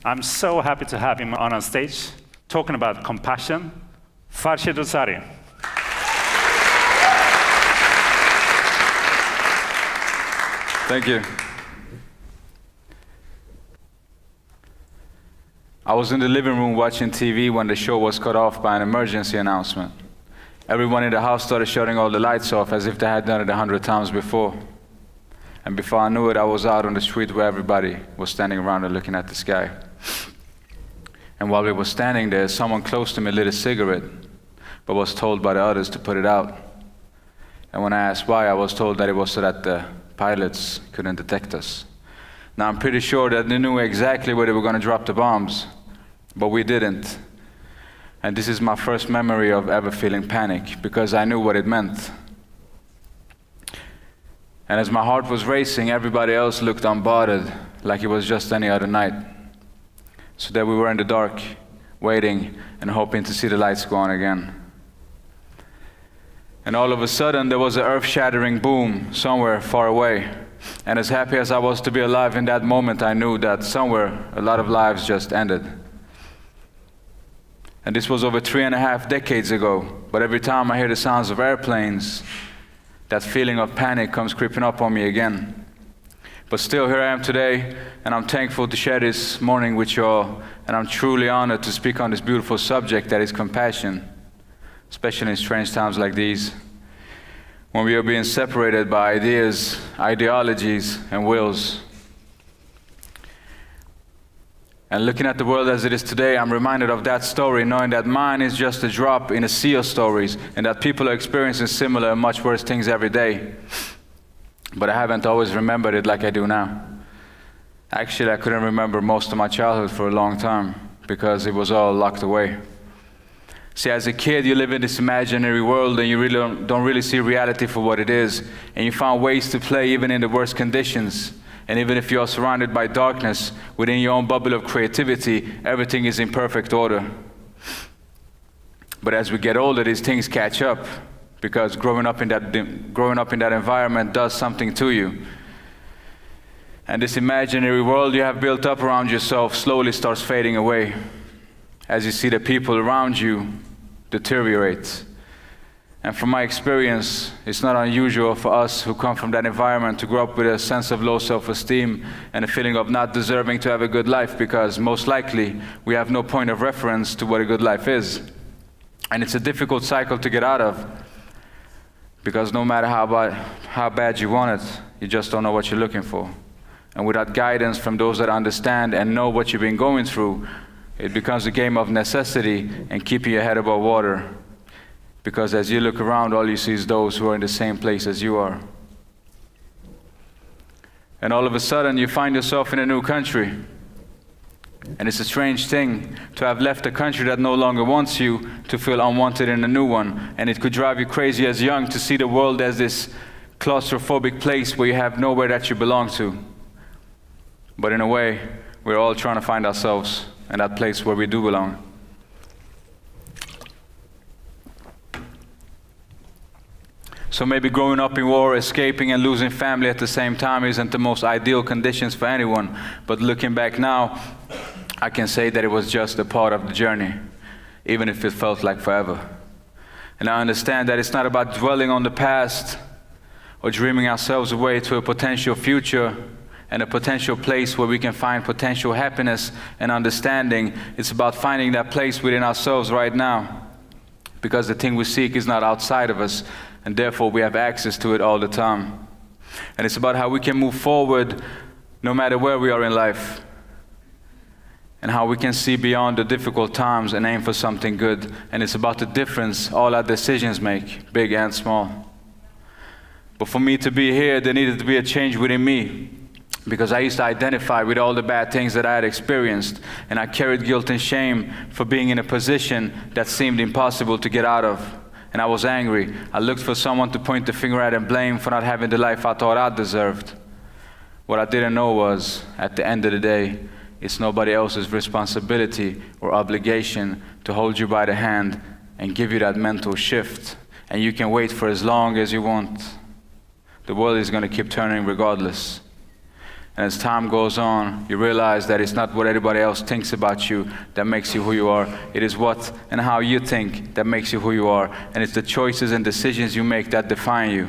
I'm so happy to have him on our stage, talking about compassion, Farshid Rodsari. Thank you. I was in the living room watching TV when the show was cut off by an emergency announcement. Everyone in the house started shutting all the lights off as if they had done it 100 times before. And before I knew it, I was out on the street where everybody was standing around and looking at the sky. And while we were standing there, someone close to me lit a cigarette, but was told by the others to put it out. And when I asked why, I was told that it was so that the pilots couldn't detect us. Now I'm pretty sure that they knew exactly where they were going to drop the bombs, but we didn't. And this is my first memory of ever feeling panic, because I knew what it meant. And as my heart was racing, everybody else looked unbothered, like it was just any other night. So there we were in the dark, waiting and hoping to see the lights go on again. And all of a sudden, there was an earth-shattering boom somewhere far away. And as happy as I was to be alive in that moment, I knew that somewhere a lot of lives just ended. And this was over 3.5 decades ago. But every time I hear the sounds of airplanes, that feeling of panic comes creeping up on me again. But still, here I am today, and I'm thankful to share this morning with you all. And I'm truly honored to speak on this beautiful subject that is compassion, especially in strange times like these, when we are being separated by ideas, ideologies, and wills. And looking at the world as it is today, I'm reminded of that story, knowing that mine is just a drop in a sea of stories, and that people are experiencing similar and much worse things every day. But I haven't always remembered it like I do now. Actually, I couldn't remember most of my childhood for a long time, because it was all locked away. See, as a kid, you live in this imaginary world, and you really don't really see reality for what it is. And you find ways to play even in the worst conditions. And even if you're surrounded by darkness, within your own bubble of creativity, everything is in perfect order. But as we get older, these things catch up, because growing up in that environment does something to you. And this imaginary world you have built up around yourself slowly starts fading away, as you see the people around you deteriorate. And from my experience, it's not unusual for us who come from that environment to grow up with a sense of low self-esteem and a feeling of not deserving to have a good life, because most likely we have no point of reference to what a good life is. And it's a difficult cycle to get out of, because no matter how bad you want it, you just don't know what you're looking for. And without guidance from those that understand and know what you've been going through, it becomes a game of necessity and keeping your head above water. Because as you look around, all you see is those who are in the same place as you are. And all of a sudden, you find yourself in a new country. And it's a strange thing to have left a country that no longer wants you to feel unwanted in a new one. And it could drive you crazy as young to see the world as this claustrophobic place where you have nowhere that you belong to. But in a way, we're all trying to find ourselves in that place where we do belong. So maybe growing up in war, escaping and losing family at the same time isn't the most ideal conditions for anyone. But looking back now, I can say that it was just a part of the journey, even if it felt like forever. And I understand that it's not about dwelling on the past or dreaming ourselves away to a potential future and a potential place where we can find potential happiness and understanding. It's about finding that place within ourselves right now, because the thing we seek is not outside of us, and therefore we have access to it all the time. And it's about how we can move forward no matter where we are in life, and how we can see beyond the difficult times and aim for something good. And it's about the difference all our decisions make, big and small. But for me to be here, there needed to be a change within me, because I used to identify with all the bad things that I had experienced, and I carried guilt and shame for being in a position that seemed impossible to get out of. And I was angry. I looked for someone to point the finger at and blame for not having the life I thought I deserved. What I didn't know was, at the end of the day, it's nobody else's responsibility or obligation to hold you by the hand and give you that mental shift. And you can wait for as long as you want. The world is going to keep turning regardless. And as time goes on, you realize that it's not what everybody else thinks about you that makes you who you are. It is what and how you think that makes you who you are. And it's the choices and decisions you make that define you.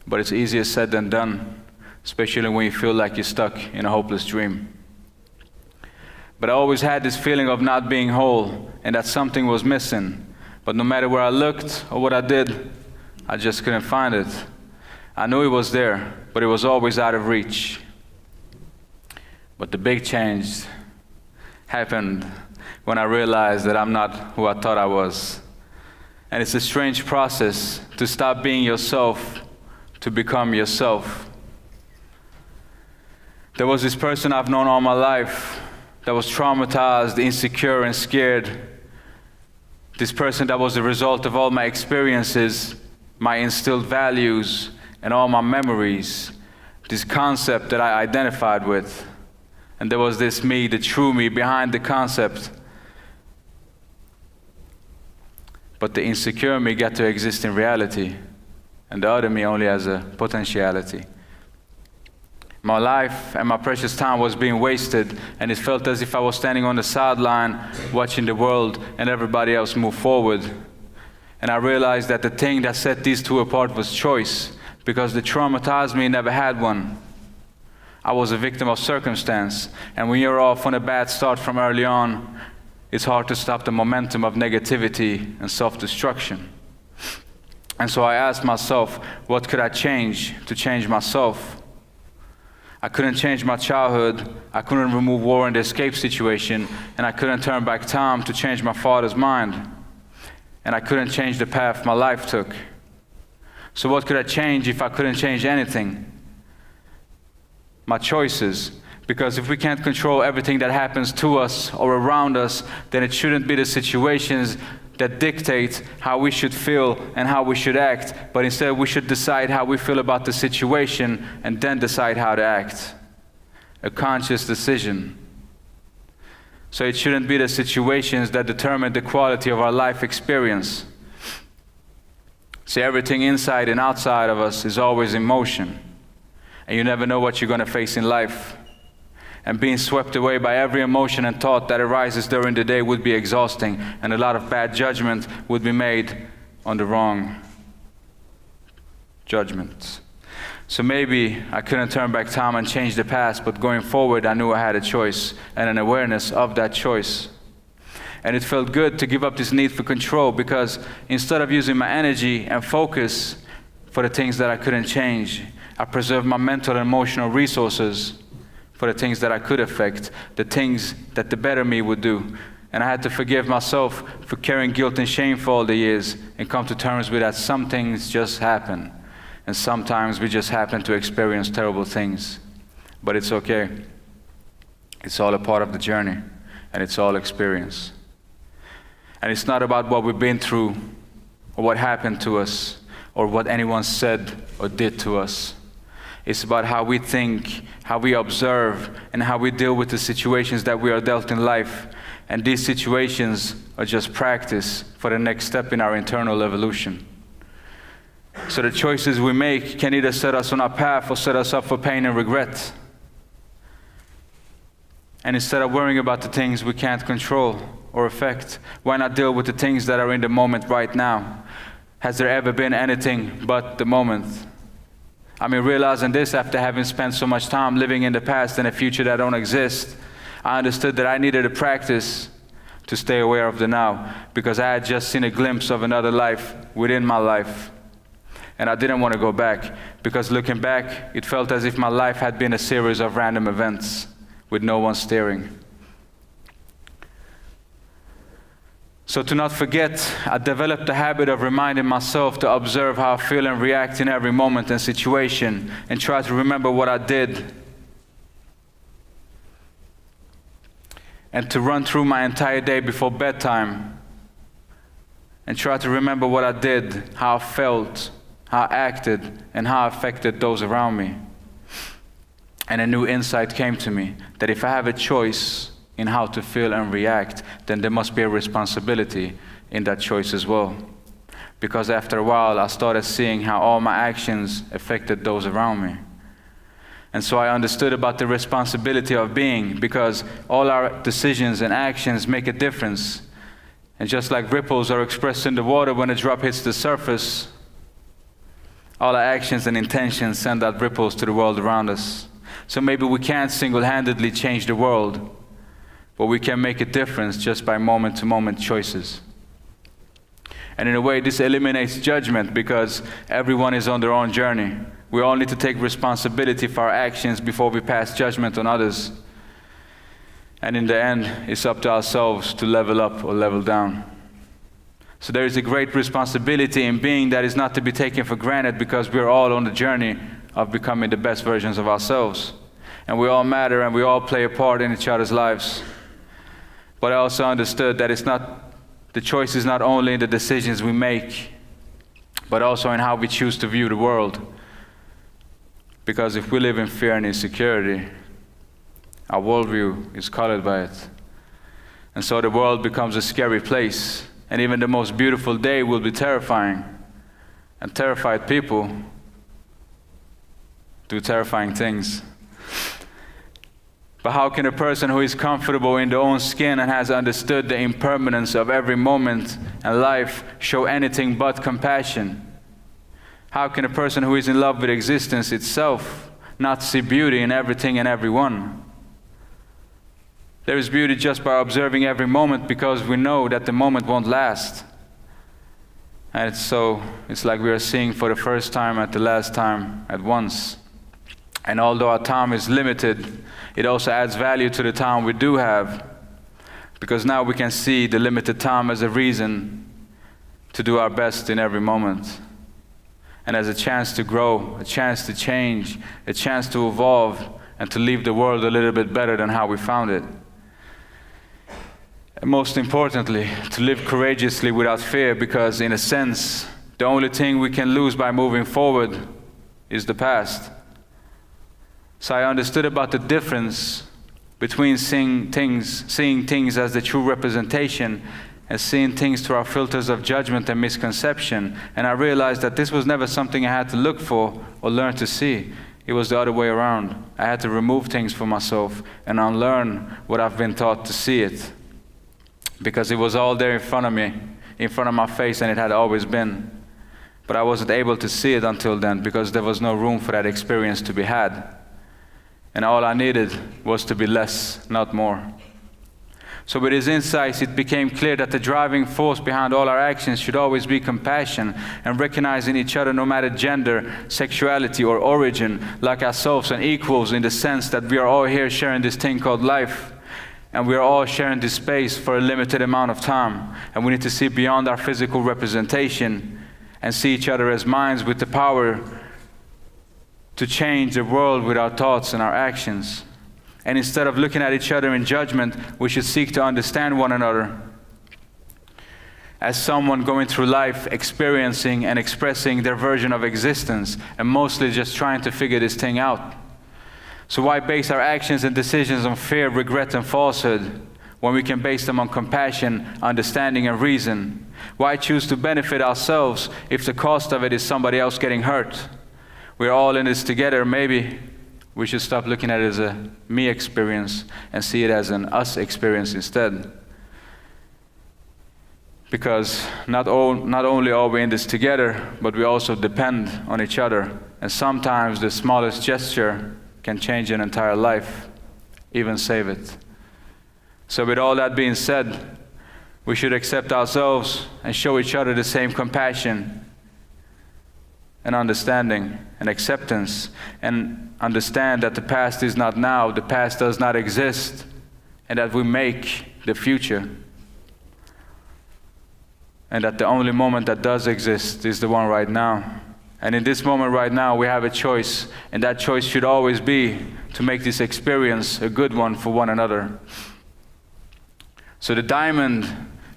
But it's easier said than done, especially when you feel like you're stuck in a hopeless dream. But I always had this feeling of not being whole and that something was missing. But no matter where I looked or what I did, I just couldn't find it. I knew it was there, but it was always out of reach. But the big change happened when I realized that I'm not who I thought I was. And it's a strange process to stop being yourself, to become yourself. There was this person I've known all my life that was traumatized, insecure, and scared. This person that was the result of all my experiences, my instilled values, and all my memories. This concept that I identified with. And there was this me, the true me, behind the concept. But the insecure me got to exist in reality, and the other me only as a potentiality. My life and my precious time was being wasted, and it felt as if I was standing on the sideline watching the world and everybody else move forward. And I realized that the thing that set these two apart was choice, because the traumatized me never had one. I was a victim of circumstance, and when you're off on a bad start from early on, it's hard to stop the momentum of negativity and self-destruction. And so I asked myself, what could I change to change myself? I couldn't change my childhood, I couldn't remove war and the escape situation, and I couldn't turn back time to change my father's mind. And I couldn't change the path my life took. So what could I change if I couldn't change anything? My choices. Because if we can't control everything that happens to us or around us, then it shouldn't be the situations that dictate how we should feel and how we should act, but instead we should decide how we feel about the situation and then decide how to act. A conscious decision. So it shouldn't be the situations that determine the quality of our life experience. See, everything inside and outside of us is always in motion. And you never know what you're going to face in life. And being swept away by every emotion and thought that arises during the day would be exhausting, and a lot of bad judgment would be made on the wrong judgments. So maybe I couldn't turn back time and change the past, but going forward I knew I had a choice and an awareness of that choice. And it felt good to give up this need for control, because instead of using my energy and focus for the things that I couldn't change, I preserved my mental and emotional resources for the things that I could affect, the things that the better me would do. And I had to forgive myself for carrying guilt and shame for all the years and come to terms with that some things just happen. And sometimes we just happen to experience terrible things. But it's okay. It's all a part of the journey, and it's all experience. And it's not about what we've been through or what happened to us or what anyone said or did to us. It's about how we think, how we observe, and how we deal with the situations that we are dealt in life. And these situations are just practice for the next step in our internal evolution. So the choices we make can either set us on our path or set us up for pain and regret. And instead of worrying about the things we can't control or affect, why not deal with the things that are in the moment right now? Has there ever been anything but the moment? I mean, realizing this after having spent so much time living in the past and a future that don't exist, I understood that I needed a practice to stay aware of the now, because I had just seen a glimpse of another life within my life. And I didn't want to go back, because looking back, it felt as if my life had been a series of random events with no one steering. So to not forget, I developed the habit of reminding myself to observe how I feel and react in every moment and situation, and try to remember what I did. And to run through my entire day before bedtime and try to remember what I did, how I felt, how I acted, and how I affected those around me. And a new insight came to me, that if I have a choice in how to feel and react, then there must be a responsibility in that choice as well. Because after a while, I started seeing how all my actions affected those around me. And so I understood about the responsibility of being, because all our decisions and actions make a difference. And just like ripples are expressed in the water when a drop hits the surface, all our actions and intentions send out ripples to the world around us. So maybe we can't single-handedly change the world, but we can make a difference just by moment-to-moment choices. And in a way, this eliminates judgment, because everyone is on their own journey. We all need to take responsibility for our actions before we pass judgment on others. And in the end, it's up to ourselves to level up or level down. So there is a great responsibility in being that is not to be taken for granted, because we're all on the journey of becoming the best versions of ourselves. And we all matter, and we all play a part in each other's lives. But I also understood that the choice is not only in the decisions we make, but also in how we choose to view the world. Because if we live in fear and insecurity, our worldview is colored by it. And so the world becomes a scary place. And even the most beautiful day will be terrifying. And terrified people do terrifying things. But how can a person who is comfortable in their own skin and has understood the impermanence of every moment in life show anything but compassion? How can a person who is in love with existence itself not see beauty in everything and everyone? There is beauty just by observing every moment, because we know that the moment won't last. And it's like we are seeing for the first time at the last time at once. And although our time is limited, it also adds value to the time we do have, because now we can see the limited time as a reason to do our best in every moment. And as a chance to grow, a chance to change, a chance to evolve, and to leave the world a little bit better than how we found it. And most importantly, to live courageously without fear, because in a sense, the only thing we can lose by moving forward is the past. So I understood about the difference between seeing things as the true representation and seeing things through our filters of judgment and misconception. And I realized that this was never something I had to look for or learn to see. It was the other way around. I had to remove things for myself and unlearn what I've been taught to see it. Because it was all there in front of me, in front of my face, and it had always been. But I wasn't able to see it until then, because there was no room for that experience to be had. And all I needed was to be less, not more. So with his insights, it became clear that the driving force behind all our actions should always be compassion and recognizing each other, no matter gender, sexuality, or origin, like ourselves and equals, in the sense that we are all here sharing this thing called life. And we are all sharing this space for a limited amount of time. And we need to see beyond our physical representation and see each other as minds with the power to change the world with our thoughts and our actions. And instead of looking at each other in judgment, we should seek to understand one another as someone going through life, experiencing and expressing their version of existence, and mostly just trying to figure this thing out. So why base our actions and decisions on fear, regret, and falsehood when we can base them on compassion, understanding, and reason? Why choose to benefit ourselves if the cost of it is somebody else getting hurt? We're all in this together. Maybe we should stop looking at it as a me experience and see it as an us experience instead. Because not only are we in this together, but we also depend on each other. And sometimes the smallest gesture can change an entire life, even save it. So with all that being said, we should accept ourselves and show each other the same compassion and understanding and acceptance, and understand that the past is not now, the past does not exist, and that we make the future. And that the only moment that does exist is the one right now. And in this moment right now, we have a choice, and that choice should always be to make this experience a good one for one another. So the diamond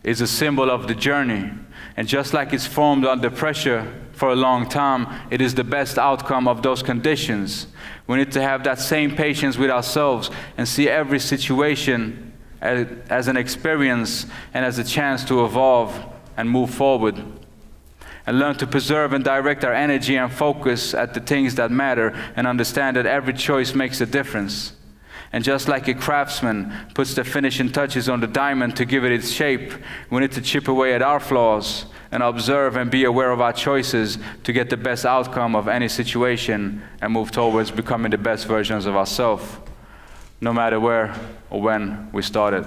is a symbol of the journey, and just like it's formed under pressure for a long time, it is the best outcome of those conditions. We need to have that same patience with ourselves and see every situation as an experience and as a chance to evolve and move forward. and learn to preserve and direct our energy and focus at the things that matter, and understand that every choice makes a difference. And just like a craftsman puts the finishing touches on the diamond to give it its shape, we need to chip away at our flaws and observe and be aware of our choices to get the best outcome of any situation and move towards becoming the best versions of ourselves, no matter where or when we started.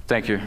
Thank you.